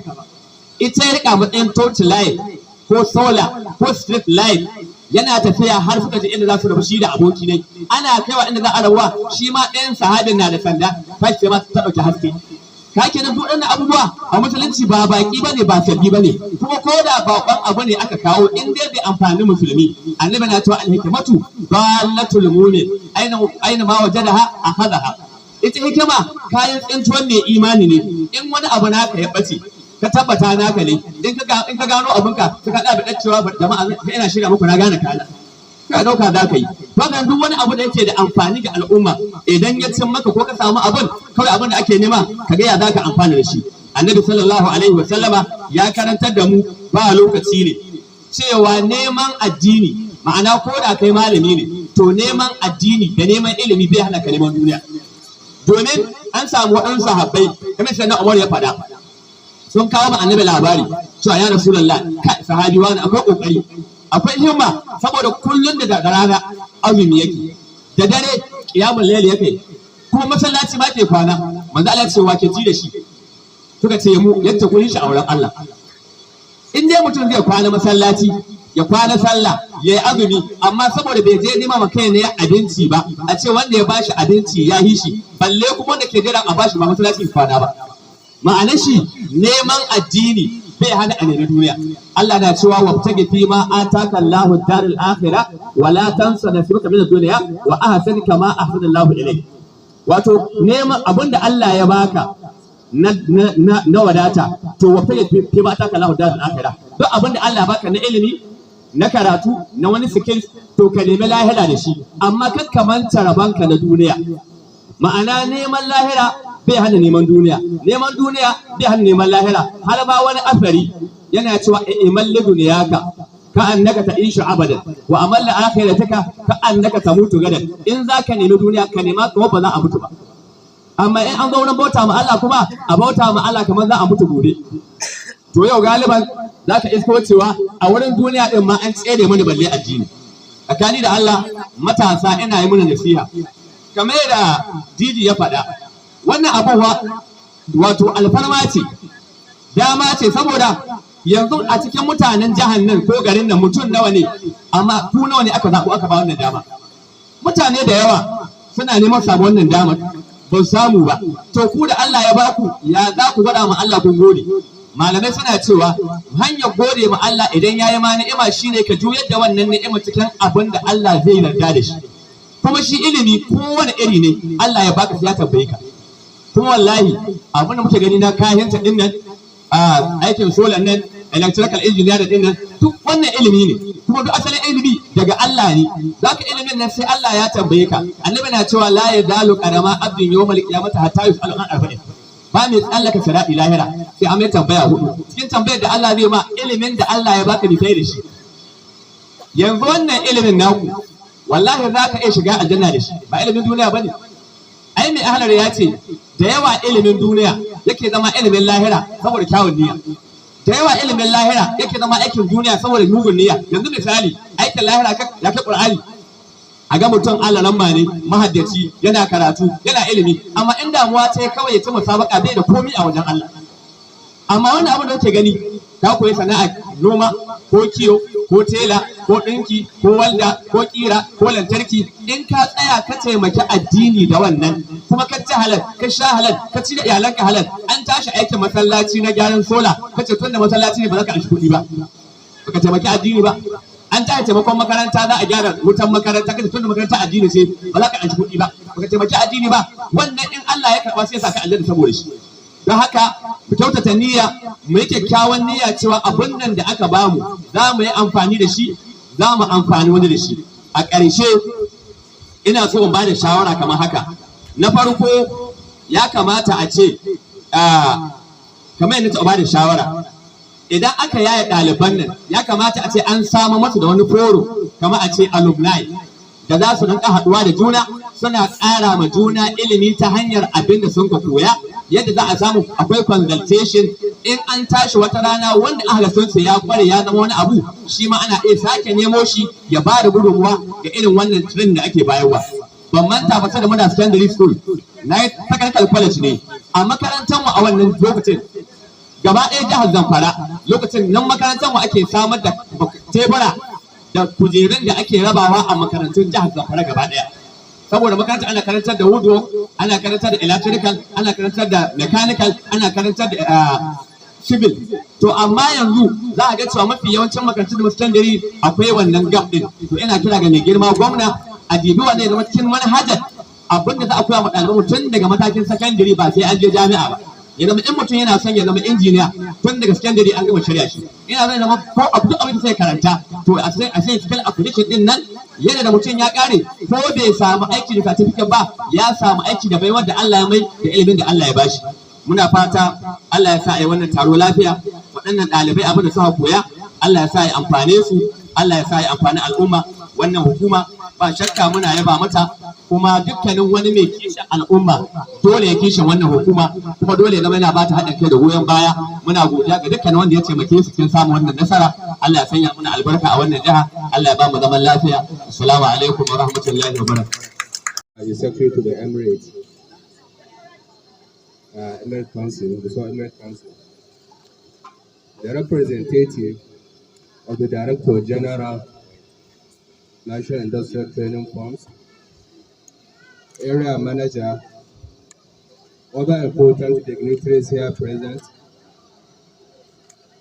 ita ya rika matsayin torch light ko solar ko street light yana tafiya har suka je inda za su rabu shi da aboki ne ana kaiwa inda za a rabuwa shi ma ɗayan sahabin na da sanda fashi ma ta ɗauki haske ka kenan duk waɗannan abubuwa a musulunci ba baki bane ba sabbi bane kuma ko da baƙon abu ne aka kawo in dai bai amfani musulmi annabi na cewa alhikmatu dalatul mu'min aina ma wajadaha akhadaha ita hikima kayan tsintuwan mai imani ne in wani abu naka ya bace ka tabbata naka ne in ka gano abinka ka kada da cewa jama'a ina shirya muku na gane kana ka dauka za ka yi wannan duk wani abu da yake da amfani ga al'umma idan ya cin maka ko ka samu abin kawai abin da ake nema ka ga ya za ka amfana da shi annabi sallallahu alaihi wasallama ya karantar da mu ba lokaci ne cewa neman addini ma'ana ko da kai malami ne to neman addini da neman ilimi bai hana ka neman duniya domin an samu waɗansu sahabbai kamar shi na Umar ya faɗa sun kawo ma annabi labari cewa ya rasulullah kai sahabi wani akwai kokari akwai himma saboda kullun da rana azumi yake da dare kiyamul layli yake kuma masallaci ma ke kwana manzo Allah ya ce wa ke ji da shi suka ce mu yadda kun shi auren Allah in dai mutum zai kwana masallaci ya kwana sallah ya yi azumi amma saboda bai je nema ma kai ne abinci ba a ce wanda ya bashi abinci ya yi shi balle kuma wanda ke jira a bashi ba masallaci kwana ba ma'anar shi neman addini bai hana a nemi duniya Allah na cewa wabtagi fi ma ataka Allahu darul akhirah wa la tansa nasibaka min ad-dunya wa ahsin kama ahsana Allahu ilayk wato neman abinda Allah ya baka na wadata to wabtagi fi ma ataka Allahu darul akhirah duk abinda Allah ya baka na ilimi na karatu na wani skills to ka nemi lahira da shi amma kar ka manta rabanka na duniya ma'ana neman lahira bai hana neman duniya bai hana neman lahira har ba wani asari yana cewa imal liduniyaka ka annaka ta'ishu abadan wa amal akhirataka ka annaka tamutu gadan in zaka nemi duniya ka nema kuma ba za a mutu ba amma in an zo wurin bauta ma Allah kuma a bauta ma Allah kamar za a mutu gobe to yau galiban zaka isko cewa a wurin duniya din ma an tsere mani balle addini tsakani da Allah matasa ina yi mana nasiha kamar da Didi ya faɗa wannan abubuwa wato alfarma ce dama ce saboda yanzu a cikin mutanen jihar nan ko garin nan mutum nawa ne amma ku nawa ne aka zaɓo aka ba wannan dama mutane da yawa suna neman samu wannan dama ba samu ba to ku da Allah ya baku ya za ku gwada ma Allah kun gode malamai suna cewa hanyar gode ma Allah idan ya yi ma ni'ima shine ka juyar da wannan ni'ima cikin abin da Allah zai yarda da shi kuma shi ilimi kowane iri ne Allah ya baka sai ya tambaye ka kuma wallahi abin da muke gani na kayansa din nan aikin solar nan electrical engineer din nan duk wannan ilimi ne kuma duk asalin ilimi daga Allah ne zaka ilimin nan sai Allah ya tambaye ka annabi na cewa la yadalu qarama abdin yawmal qiyamati hatta yusalu an arba'in ba mai tsallaka sirati lahira sai an mai tambaya hudu cikin tambayar da Allah zai ma ilimin da Allah ya baka ni kai da shi yanzu wannan ilimin naku wallahi zaka iya shiga aljanna da shi ba ilimin duniya bane ai mai ahlar ya ce da yawa ilimin duniya yake zama ilimin lahira saboda kyawun niyya da yawa ilimin lahira yake zama aikin duniya saboda mugun niyya yanzu misali aikin lahira ya kai Qur'ani a ga mutum Allah lamba ne mahaddaci yana karatu yana ilimi amma in damuwa ta kawai ya ci musabaka bai da komai a wajen Allah amma wannan abin da kake gani ka koyi sana'a noma ko kiyo ko tela ko ɗinki ko walda ko kira ko lantarki in ka tsaya ka taimaki addini da wannan kuma ka ci halal ka sha halal ka ci da iyalanka halal an tashi aikin masallaci na gyaran sola ka ce tun da masallaci ne ba za ka anshi kuɗi ba ka taimaki addini ba an tashi taimakon makaranta za a gyara wutan makaranta ka ce tun da makaranta addini ce ba za ka anshi kuɗi ba ka taimaki addini ba wannan in Allah ya karɓa sai ya saka aljanna saboda shi don haka mu kyautata niyya mu yi kyakkyawan niyya cewa abin nan da aka bamu za mu yi amfani da shi za mu amfani wani da shi a ƙarshe ina so in ba da shawara kamar haka na farko ya kamata a ce kamar yadda ta ba da shawara idan aka yaye ɗaliban nan ya kamata a ce an samu masu da wani foro kamar a ce alumni da za su rinka haɗuwa da juna suna ƙara ma juna ilimi ta hanyar abin da sun ka koya yadda za a samu akwai consultation in an tashi wata rana wanda aka sun ya kware ya zama wani abu shi ma ana iya sake nemo shi ya ba da gudunmuwa ga irin wannan training da ake bayarwa ban manta ba da muna secondary school na yi technical college ne a makarantar mu a wannan lokacin gaba ɗaya jihar Zamfara lokacin nan makarantar mu ake samar da tebura da kujerun da ake rabawa a makarantun jihar Zamfara gaba ɗaya saboda makarantar ana karantar da woodwork ana karantar da electrical ana karantar da mechanical ana karantar da civil to amma yanzu za a ga cewa mafi yawancin makarantun da secondary akwai wannan gap din to ina kira ga mai girma gwamna a dibi wanda ya zama cikin manhajar abinda za a koya ma ɗalibai tun daga matakin secondary ba sai an je jami'a ba ya zama in mutum yana son ya zama injiniya tun daga secondary an gama shirya shi ina zai zama ko abu duk abin da sai karanta to a sai skill acquisition din nan yana da mutum ya kare ko bai samu aiki da certificate ba ya samu aiki da baiwar da Allah ya mai da ilimin da Allah ya bashi muna fata Allah ya sa a yi wannan taro lafiya waɗannan ɗalibai abin da suka koya Allah ya sa ya amfane su Allah ya sa ya amfani al'umma wannan hukuma ba shakka muna yaba mata kuma dukkanin wani mai kishin al'umma dole ya kishin wannan hukuma kuma dole ya zama yana bata haɗin kai da goyon baya muna godiya ga dukkanin wanda ya taimake su cikin samun wannan nasara Allah ya sanya muna albarka a wannan jiha Allah ya ba mu zaman lafiya assalamu alaikum wa rahmatullahi wa barakatuh the Secretary to the Emirates, Emirate Council, the Emirate Council, the representative of the Director General, National Industrial Training Firms, area manager, other important dignitaries here present,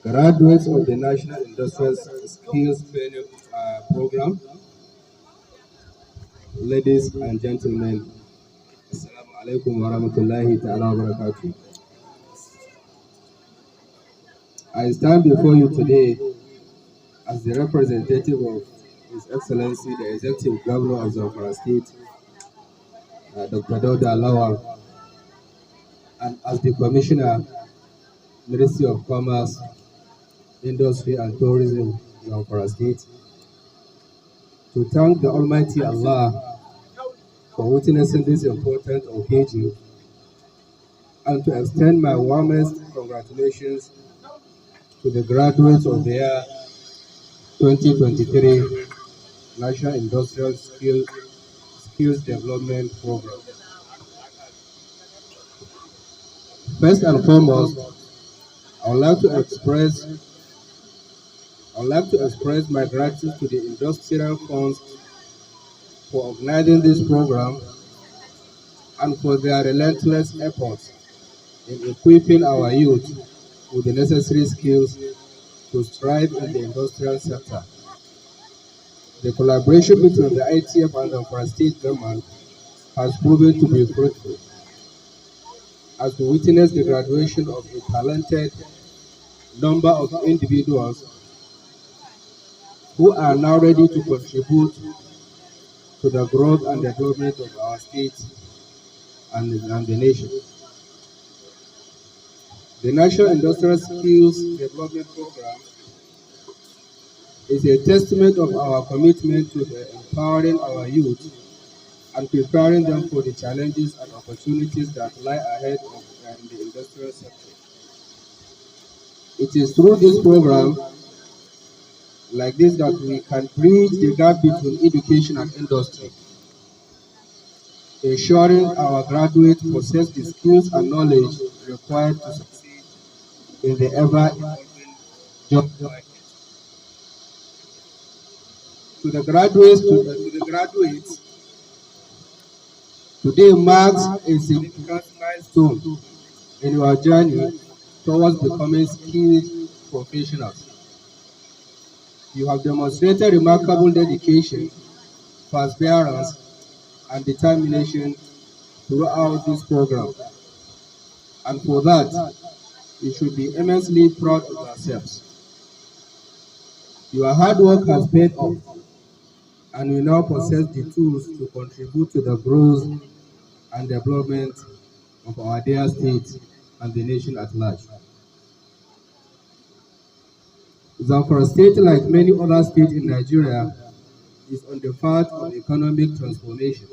graduates of the National Industrial Skills Training Program, ladies and gentlemen, Assalamu alaikum wa rahmatullahi ta'ala wa barakatuh. I stand before you today as the representative of His Excellency, the Executive Governor of Zamfara State, Dr. Dauda Lawal, and as the Commissioner, Ministry of Commerce, Industry and Tourism, Zamfara State, to thank the Almighty Allah for witnessing this important occasion and to extend my warmest congratulations to the graduates of the year 2023 National Industrial Skills Development Program. First and foremost, I would like to express my gratitude to the industrial funds for organizing this program and for their relentless efforts in equipping our youth with the necessary skills to strive in the industrial sector. The collaboration between the ITF and the Zamfara State government has proven to be fruitful, as we witness the graduation of a talented number of individuals who are now ready to contribute to the growth and development of our state and the nation. The National Industrial Skills Development Program is a testament of our commitment to empowering our youth and preparing them for the challenges and opportunities that lie ahead of in the industrial sector. It is through this program like this that we can bridge the gap between education and industry, ensuring our graduates possess the skills and knowledge required to succeed in the ever-evolving job market. To the graduates, today marks a significant milestone in your journey towards becoming skilled professionals. You have demonstrated remarkable dedication, perseverance, and determination throughout this program. And for that, you should be immensely proud of yourselves. Your hard work has paid off, and you now possess the tools to contribute to the growth and development of our dear state and the nation at large. Zamfara State, like many other states in Nigeria, is on the path of economic transformation.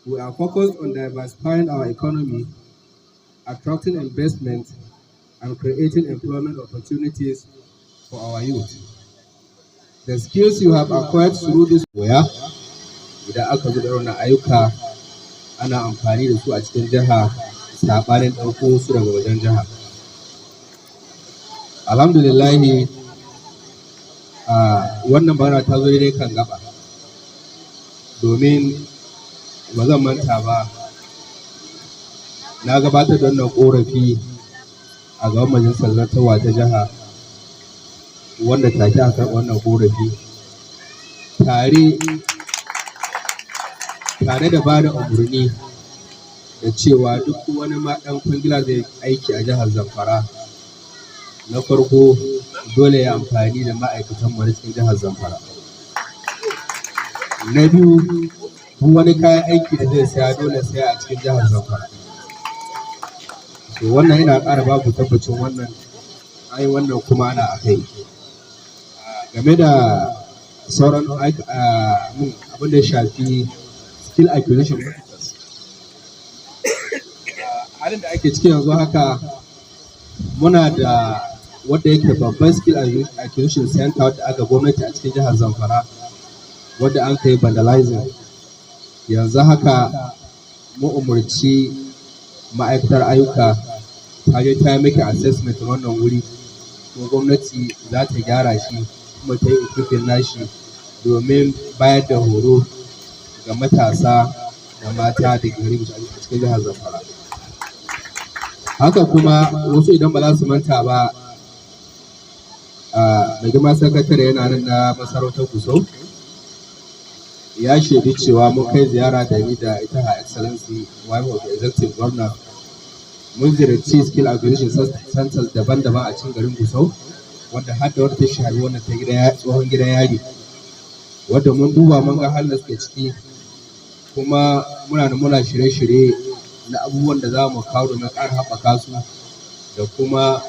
We are focused on diversifying our economy, attracting investment, and creating employment opportunities for our youth. The skills you have acquired through this work, idan aka zo da wannan ayyuka ana amfani da su a cikin jiha saɓanin ɗauko su daga wajen jiha. Alhamdulillahi, wannan bana ta zo dai kan gaba, domin ba zan manta ba na gabatar da wannan ƙorafi a gaban majalisar zartarwa ta jiha, wanda take aka karɓa wannan ƙorafi tare da ba da umarni da cewa duk wani ɗan kwangila zai aiki a jihar Zamfara, na farko dole ya amfani da ma'aikatan mu na cikin jihar Zamfara. Na biyu, duk wani kayan aiki da zai saya dole saya a cikin jihar Zamfara. So wannan yana ƙara babu tabbacin wannan wannan kuma ana a kai. Game da sauran abin da ya shafi skill acquisition process, halin da ake ciki yanzu haka muna da wadda yake babban skill acquisition center wadda aka gwamnati a cikin jihar Zamfara, wadda an kai vandalizing yanzu haka mu umarci ma'aikatar ayyuka ta je ta yi miki assessment wannan wuri, kuma gwamnati za ta gyara shi kuma ta yi equipping nashi domin bayar da horo ga matasa da mata da gari a cikin jihar Zamfara. Haka kuma wasu idan ba za su manta ba, mai girma sakatare yana nan na masarautar Gusau ya shaidi cewa mun kai ziyara da ni da ita Her Excellency wife of the Executive Governor, mun ziyarci skill acquisition centers daban-daban a cikin garin Gusau, wanda har da wata ta shahari wannan ta tsohon gidan yari, wadda mun duba mun ga halin da suke ciki, kuma muna shirye-shirye na abubuwan da za mu kawo na ƙara haɓaka su da kuma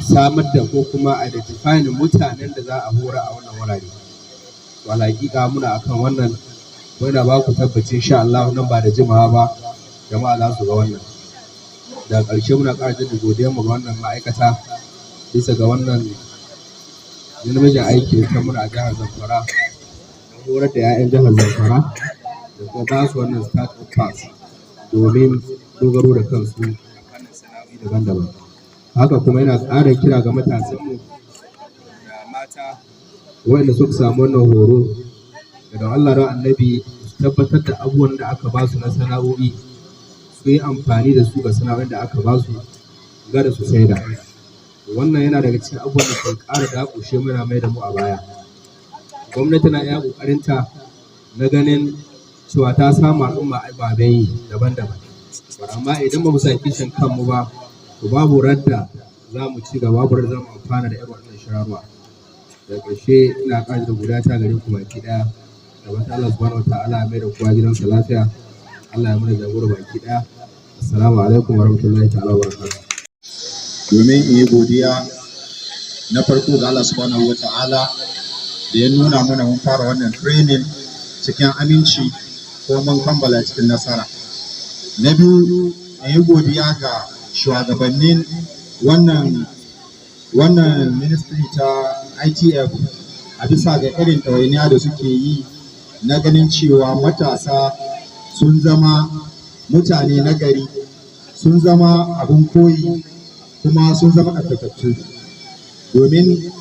samar da ko kuma identifying mutanen da za a hora a wannan wurare. To alhaƙiƙa muna akan wannan, muna ba ku tabbacin insha Allah nan ba da jimawa ba jama'a za su ga wannan. Daga ƙarshe muna ƙara jaddada godiyar mu ga wannan ma'aikata bisa ga wannan namijin aiki da ta muna a jihar Zamfara, da horar da 'ya'yan jihar Zamfara da kuma ba su wannan start-up pass domin dogaro da kansu a sana'o'i daban-daban. Haka kuma yana ƙara kira ga matasanmu da mata waɗanda suka samu wannan horo da Allah da Annabi su tabbatar da abubuwan da aka ba su na sana'o'i su yi amfani da su ga sana'o'in da aka ba su gada su saida. Wannan yana daga cikin abubuwan da ke ƙara dakushe muna mai da mu a baya. Gwamnati na iya ƙoƙarinta na ganin cewa ta samu al'umma ababen yi daban-daban, amma idan ba mu sa kishin kanmu ba, to babu radda za mu ci gaba, babu radda za mu amfana da irin wannan shirarwa. Da ƙarshe ina ƙara da gudata gare ku baki ɗaya, da wata Allah subhanahu wataala ya mai da kowa gidansa lafiya, Allah ya mana jagora baki ɗaya. Assalamu alaikum warahmatullahi ta'ala wabarakatuh. Domin in yi godiya na farko ga Allah subhanahu wataala da ya nuna mana mun fara wannan training cikin aminci ko mun kammala cikin nasara. Na biyu, in yi godiya ga shugabannin wannan ministry ta ITF a bisa ga irin ɗawainiya da suke yi na ganin cewa matasa sun zama mutane na gari, sun zama abin koyi, kuma sun zama ɗaukatattu. Domin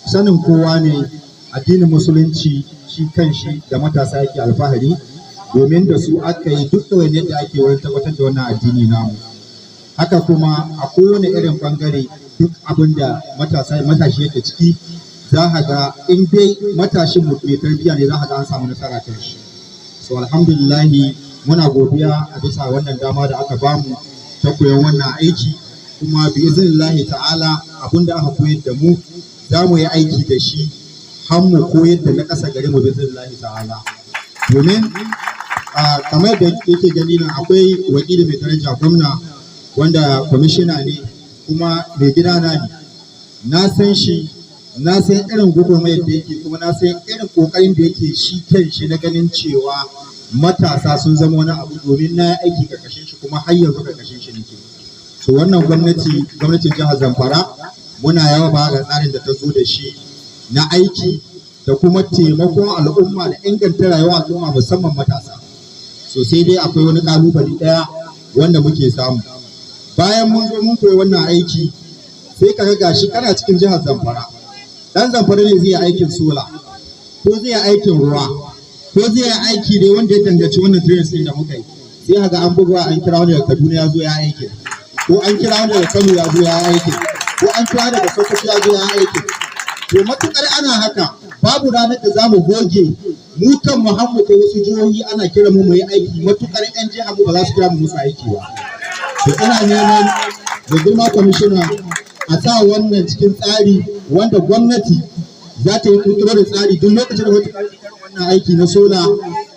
sanin kowa ne addinin musulunci shi kan shi da matasa yake alfahari, domin da su aka yi duk ɗawainiyar da ake wurin tabbatar da wannan addini namu. Haka kuma a kowane irin ɓangare duk abin da matashi yake ciki, za ka ga in dai matashin mai tarbiyya ne, za ka ga an samu nasara kan shi. So alhamdulillahi muna godiya a bisa wannan dama da aka bamu ta koyon wannan aiki, kuma bi iznillahi ta'ala abin da aka koyar da mu za mu yi aiki da shi har mu koyar da na ƙasa gare mu bi iznillahi ta'ala. Domin kamar da yake gani nan akwai wakili mai daraja gwamna wanda kwamishina ne kuma mai gidana ne, na san shi, na san irin gwagwarmayar da yake, kuma na san irin kokarin da yake shi kan shi na ganin cewa matasa sun zama wani abu, domin na aiki karkashin shi kuma har yanzu karkashin shi nake. So wannan gwamnatin jihar Zamfara muna yawa ba ga tsarin da ta zo da shi na aiki da kuma taimakon al'umma da inganta rayuwar al'umma musamman matasa. So sai dai akwai wani kalubale ɗaya wanda muke samu. Bayan mun zo mun koyi wannan aiki, sai ka ga gashi kana cikin jihar Zamfara, dan Zamfara ne zai yi aikin sola, ko zai yi aikin ruwa, ko zai yi aiki ne wanda ya danganci wannan trains din da muka yi, sai haka an bugawa an kira wani daga Kaduna ya zo ya aiki, ko an kira wani daga Kano ya zo ya aiki, ko an kira daga Sokoto ya zo ya aiki. To matukar ana haka, babu ranar da za mu goge mu kan Muhammadu ko wasu jihohi ana kira mu yi aiki, matukar 'yan jihar mu ba za su kira mu musu aiki ba. To ina neman da girma kwamishina a sa wannan cikin tsari wanda gwamnati za ta yi kirkiro da tsari duk lokacin da wata wannan aiki na sola,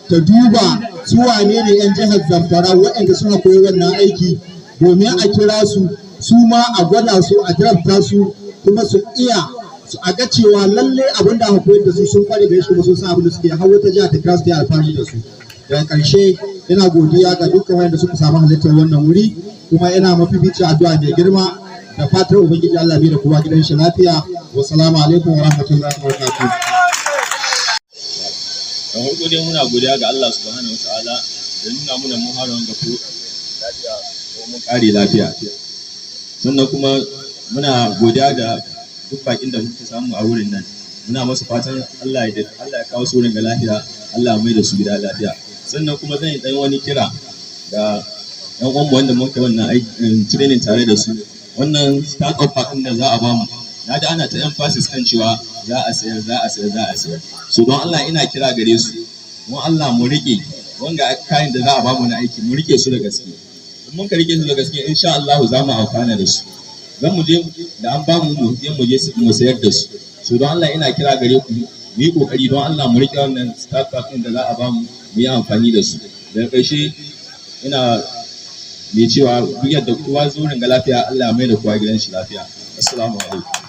ta duba su wane ne 'yan jihar Zamfara waɗanda suna koyi wannan aiki, domin a kira su ma a gwada su, a jarabta su, kuma su iya su a ga cewa lalle abin da aka koyar da su sun kware da shi, kuma sun san abin da suke, har wata jiha ta kira su ta alfahari da su. Daga ƙarshe ina godiya ga dukkan wanda suka samu halittar wannan wuri, kuma ina mafificin addu'a mai girma da fatar ubangiji Allah bai da kowa gidan shi lafiya. Wassalamu alaikum wa rahmatullahi wa barakatuh. da farko dai muna godiya ga Allah subhanahu wataala da nuna muna mun fara wanga ko lafiya ko mun kare lafiya. Sannan kuma muna godiya da duk bakin da muka samu a wurin nan. Muna masu fatan Allah ya kawo su wurin ga lafiya, Allah mai da su gida lafiya. Sannan kuma zan yi dan wani kira ga yan uwan wanda muka wannan aikin training tare da su. Wannan start up din da za a bamu, na da ana ta emphasis kan cewa za a sayar. So don Allah ina kira gare su, don Allah mu rike wanga kayan da za a bamu na aiki, mu rike su da gaske. In mun ka rike su da gaske insha Allah za mu amfana da su. Zan mu je da an bamu mu je mu sayar da su. So don Allah ina kira gare ku mu yi kokari don Allah mu rike wannan start up din da za a bamu mu yi amfani da su. Daga ƙarshe ina mai cewa duk yadda kowa zo ringa lafiya Allah mai da kowa gidan shi lafiya. Assalamu alaikum.